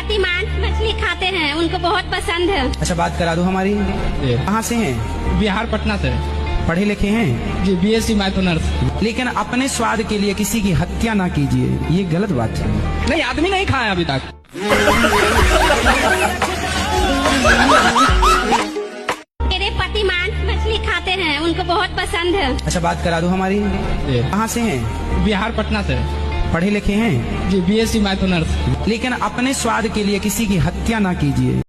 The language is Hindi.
पति मांस मछली खाते हैं, उनको बहुत पसंद है। अच्छा, बात करा दो हमारी। कहाँ से हैं? बिहार पटना से। पढ़े लिखे हैं? जी, BSc मैथ ऑनर्स। लेकिन अपने स्वाद के लिए किसी की हत्या ना कीजिए, ये गलत बात है। नहीं, आदमी नहीं खाया अभी तक। मेरे पति मांस मछली खाते हैं, उनको बहुत पसंद है। अच्छा, बात करा दो हमारी। कहाँ से हैं? बिहार पटना से। पढ़े लिखे हैं? जी, BSc मैथ ऑनर्स। लेकिन अपने स्वाद के लिए किसी की हत्या ना कीजिए।